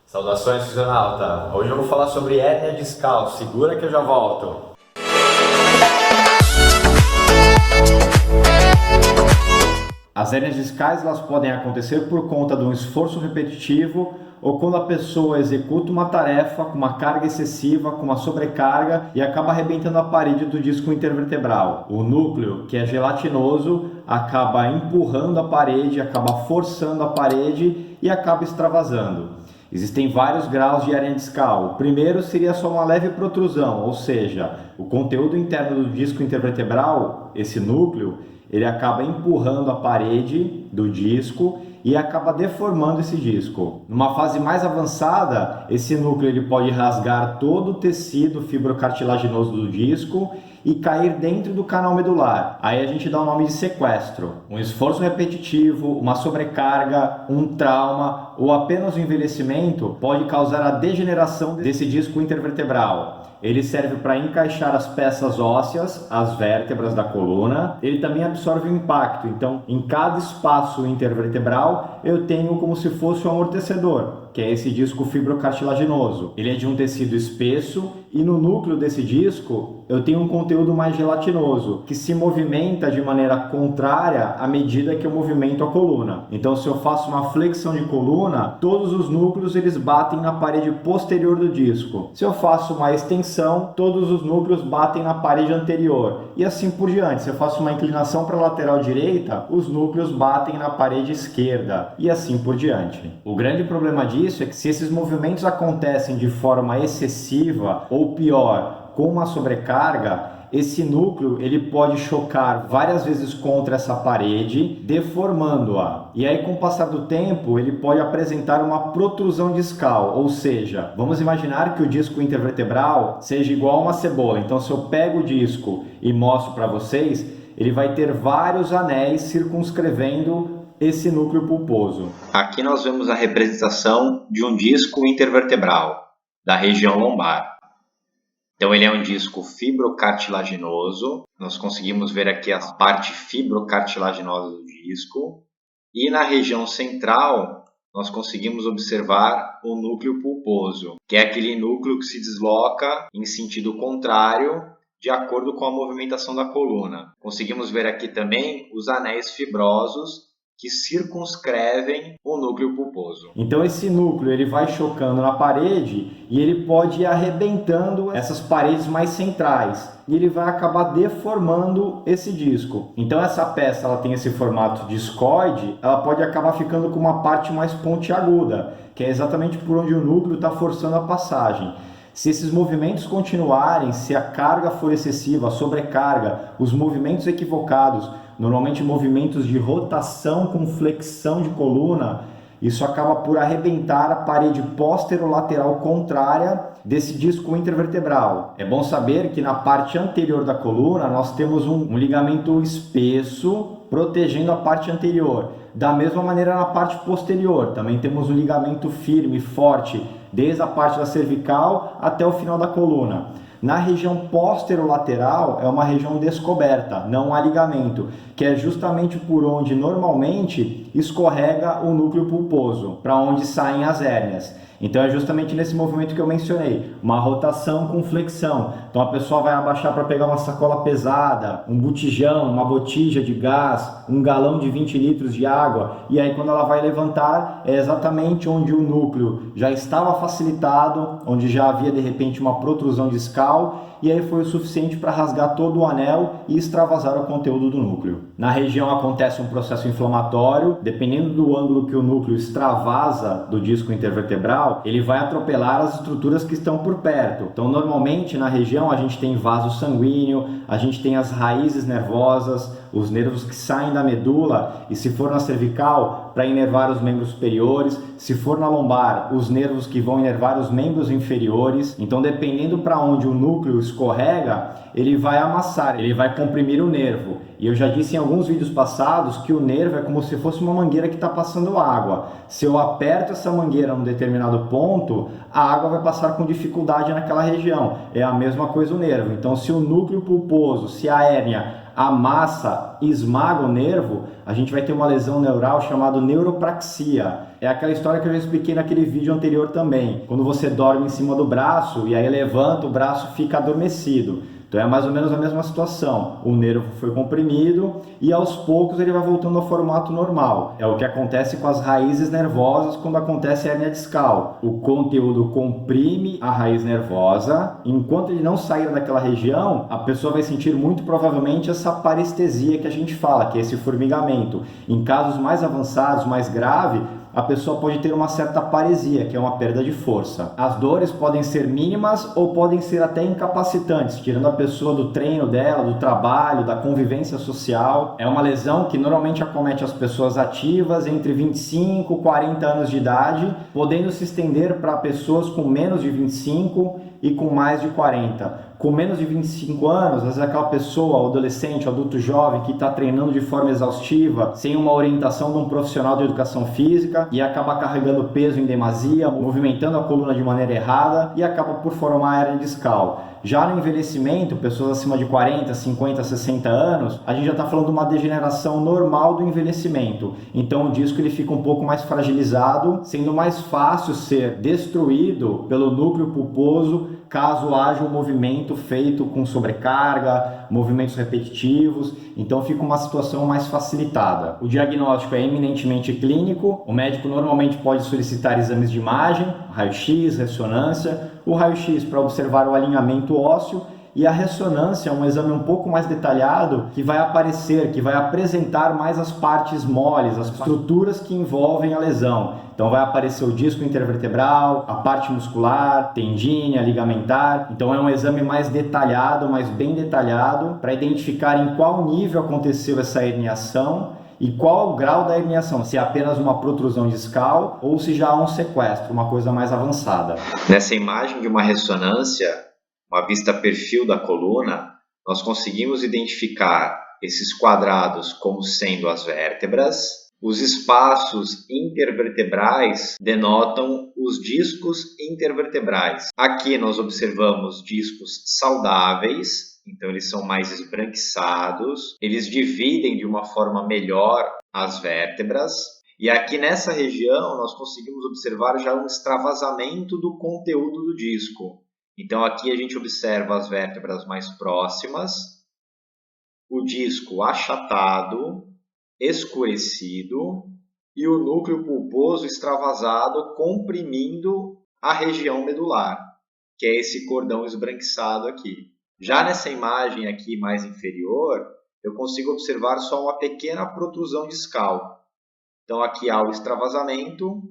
Saudações, fisionauta! Hoje eu vou falar sobre hérnia discal. Segura que eu já volto. As hérnias discais elas podem acontecer por conta de um esforço repetitivo ou quando a pessoa executa uma tarefa com uma carga excessiva, com uma sobrecarga e acaba arrebentando a parede do disco intervertebral. O núcleo, que é gelatinoso, acaba empurrando a parede, acaba forçando a parede e acaba extravasando. Existem vários graus de hérnia discal. O primeiro seria só uma leve protrusão, ou seja, o conteúdo interno do disco intervertebral, esse núcleo, ele acaba empurrando a parede do disco e acaba deformando esse disco. Numa fase mais avançada, esse núcleo ele pode rasgar todo o tecido fibrocartilaginoso do disco e cair dentro do canal medular. Aí a gente dá o nome de sequestro. Um esforço repetitivo, uma sobrecarga, um trauma ou apenas o envelhecimento pode causar a degeneração desse disco intervertebral. Ele serve para encaixar as peças ósseas, as vértebras da coluna. Ele também absorve o impacto. Então, em cada espaço intervertebral, eu tenho como se fosse um amortecedor, que é esse disco fibrocartilaginoso. Ele é de um tecido espesso e no núcleo desse disco eu tenho um conteúdo mais gelatinoso, que se movimenta de maneira contrária à medida que eu movimento a coluna. Então, se eu faço uma flexão de coluna, todos os núcleos eles batem na parede posterior do disco. Se eu faço uma extensão, todos os núcleos batem na parede anterior. E assim por diante. Se eu faço uma inclinação para a lateral direita, os núcleos batem na parede esquerda. E assim por diante. O grande problema disso é que se esses movimentos acontecem de forma excessiva, ou pior, com uma sobrecarga, esse núcleo ele pode chocar várias vezes contra essa parede, deformando-a. E aí, com o passar do tempo, ele pode apresentar uma protrusão discal, ou seja, vamos imaginar que o disco intervertebral seja igual a uma cebola. Então, se eu pego o disco e mostro para vocês, ele vai ter vários anéis circunscrevendo esse núcleo pulposo. Aqui nós vemos a representação de um disco intervertebral da região lombar. Então ele é um disco fibrocartilaginoso, nós conseguimos ver aqui a parte fibrocartilaginosa do disco, e na região central nós conseguimos observar o núcleo pulposo, que é aquele núcleo que se desloca em sentido contrário de acordo com a movimentação da coluna. Conseguimos ver aqui também os anéis fibrosos que circunscrevem o núcleo pulposo. Então esse núcleo ele vai chocando na parede e ele pode ir arrebentando essas paredes mais centrais e ele vai acabar deformando esse disco. Então essa peça ela tem esse formato discoide, ela pode acabar ficando com uma parte mais pontiaguda, que é exatamente por onde o núcleo está forçando a passagem. Se esses movimentos continuarem, se a carga for excessiva, a sobrecarga, os movimentos equivocados, normalmente movimentos de rotação com flexão de coluna, isso acaba por arrebentar a parede posterolateral contrária desse disco intervertebral. É bom saber que na parte anterior da coluna nós temos um ligamento espesso protegendo a parte anterior. Da mesma maneira na parte posterior, também temos um ligamento firme, forte, desde a parte da cervical até o final da coluna. Na região posterolateral é uma região descoberta, não há ligamento, que é justamente por onde normalmente escorrega o núcleo pulposo, para onde saem as hérnias. Então é justamente nesse movimento que eu mencionei, uma rotação com flexão. Então a pessoa vai abaixar para pegar uma sacola pesada, um botijão, uma botija de gás, um galão de 20 litros de água, e aí quando ela vai levantar é exatamente onde o núcleo já estava facilitado, onde já havia de repente uma protrusão discal, e aí foi o suficiente para rasgar todo o anel e extravasar o conteúdo do núcleo. Na região acontece um processo inflamatório, dependendo do ângulo que o núcleo extravasa do disco intervertebral, ele vai atropelar as estruturas que estão por perto. Então, normalmente na região a gente tem vaso sanguíneo, a gente tem as raízes nervosas, os nervos que saem da medula, e se for na cervical, para inervar os membros superiores, se for na lombar, os nervos que vão inervar os membros inferiores. Então, dependendo para onde o núcleo escorrega, ele vai amassar, ele vai comprimir o nervo. E eu já disse em alguns vídeos passados que o nervo é como se fosse uma mangueira que está passando água. Se eu aperto essa mangueira num determinado ponto, a água vai passar com dificuldade naquela região. É a mesma coisa o nervo. Então, se o núcleo pulposo, se a hérnia a massa esmaga o nervo, a gente vai ter uma lesão neural chamada neuropraxia. É aquela história que eu já expliquei naquele vídeo anterior também. Quando você dorme em cima do braço e aí levanta, o braço fica adormecido. Então é mais ou menos a mesma situação. O nervo foi comprimido e aos poucos ele vai voltando ao formato normal. É o que acontece com as raízes nervosas quando acontece a hérnia discal. O conteúdo comprime a raiz nervosa. Enquanto ele não sair daquela região, a pessoa vai sentir muito provavelmente essa parestesia que a gente fala, que é esse formigamento. Em casos mais avançados, mais graves, a pessoa pode ter uma certa paresia, que é uma perda de força. As dores podem ser mínimas ou podem ser até incapacitantes, tirando a pessoa do treino dela, do trabalho, da convivência social. É uma lesão que normalmente acomete as pessoas ativas entre 25 e 40 anos de idade, podendo se estender para pessoas com menos de 25 e com mais de 40. Com menos de 25 anos, às vezes aquela pessoa, adolescente, adulto jovem, que está treinando de forma exaustiva, sem uma orientação de um profissional de educação física e acaba carregando peso em demasia, movimentando a coluna de maneira errada e acaba por formar hérnia discal. Já no envelhecimento, pessoas acima de 40, 50, 60 anos, a gente já está falando de uma degeneração normal do envelhecimento. Então o disco ele fica um pouco mais fragilizado, sendo mais fácil ser destruído pelo núcleo pulposo caso haja um movimento feito com sobrecarga, movimentos repetitivos, então fica uma situação mais facilitada. O diagnóstico é eminentemente clínico, o médico normalmente pode solicitar exames de imagem, raio-x, ressonância, o raio-x para observar o alinhamento ósseo e a ressonância é um exame um pouco mais detalhado que vai aparecer, que vai apresentar mais as partes moles, as estruturas que envolvem a lesão. Então vai aparecer o disco intervertebral, a parte muscular, tendínea, ligamentar. Então é um exame mais detalhado, mais bem detalhado, para identificar em qual nível aconteceu essa herniação e qual o grau da herniação, se é apenas uma protrusão discal ou se já há um sequestro, uma coisa mais avançada. Nessa imagem de uma ressonância, uma vista perfil da coluna, nós conseguimos identificar esses quadrados como sendo as vértebras. Os espaços intervertebrais denotam os discos intervertebrais. Aqui nós observamos discos saudáveis, então eles são mais esbranquiçados, eles dividem de uma forma melhor as vértebras. E aqui nessa região nós conseguimos observar já um extravasamento do conteúdo do disco. Então aqui a gente observa as vértebras mais próximas, o disco achatado, escurecido e o núcleo pulposo extravasado comprimindo a região medular, que é esse cordão esbranquiçado aqui. Já nessa imagem aqui mais inferior, eu consigo observar só uma pequena protrusão discal. Então aqui há o extravasamento,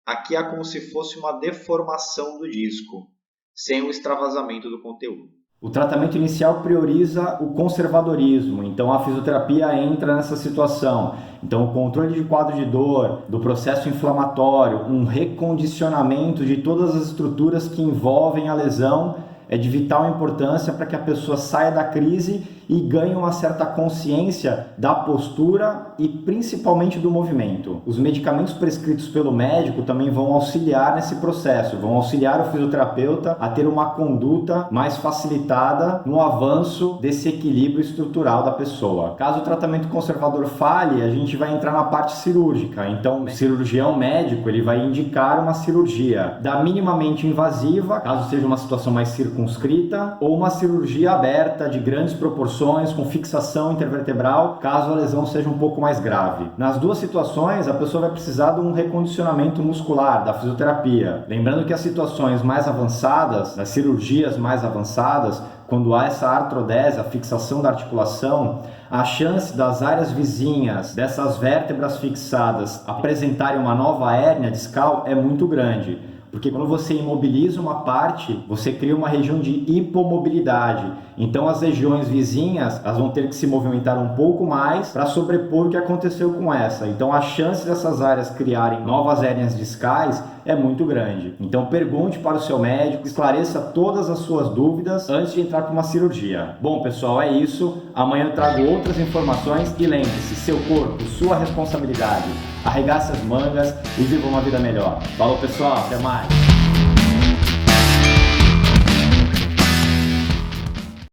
aqui há como se fosse uma deformação do disco, sem o extravasamento do conteúdo. O tratamento inicial prioriza o conservadorismo, então a fisioterapia entra nessa situação. Então o controle de quadro de dor, do processo inflamatório, um recondicionamento de todas as estruturas que envolvem a lesão é de vital importância para que a pessoa saia da crise e ganhe uma certa consciência da postura e principalmente do movimento. Os medicamentos prescritos pelo médico também vão auxiliar nesse processo, vão auxiliar o fisioterapeuta a ter uma conduta mais facilitada no avanço desse equilíbrio estrutural da pessoa. Caso o tratamento conservador falhe, a gente vai entrar na parte cirúrgica. Então, o cirurgião médico ele vai indicar uma cirurgia da minimamente invasiva, caso seja uma situação mais circunscrita, ou uma cirurgia aberta de grandes proporções com fixação intervertebral, caso a lesão seja um pouco mais grave. Nas duas situações, a pessoa vai precisar de um recondicionamento muscular, da fisioterapia. Lembrando que as situações mais avançadas, as cirurgias mais avançadas, quando há essa artrodese, a fixação da articulação, a chance das áreas vizinhas dessas vértebras fixadas apresentarem uma nova hérnia discal é muito grande. Porque quando você imobiliza uma parte, você cria uma região de hipomobilidade. Então as regiões vizinhas elas vão ter que se movimentar um pouco mais para sobrepor o que aconteceu com essa. Então a chance dessas áreas criarem novas hérnias discais é muito grande. Então pergunte para o seu médico, esclareça todas as suas dúvidas antes de entrar para uma cirurgia. Bom pessoal, é isso. Amanhã eu trago outras informações e lembre-se, seu corpo, sua responsabilidade. Arregace as mangas e viva uma vida melhor. Falou pessoal, até mais!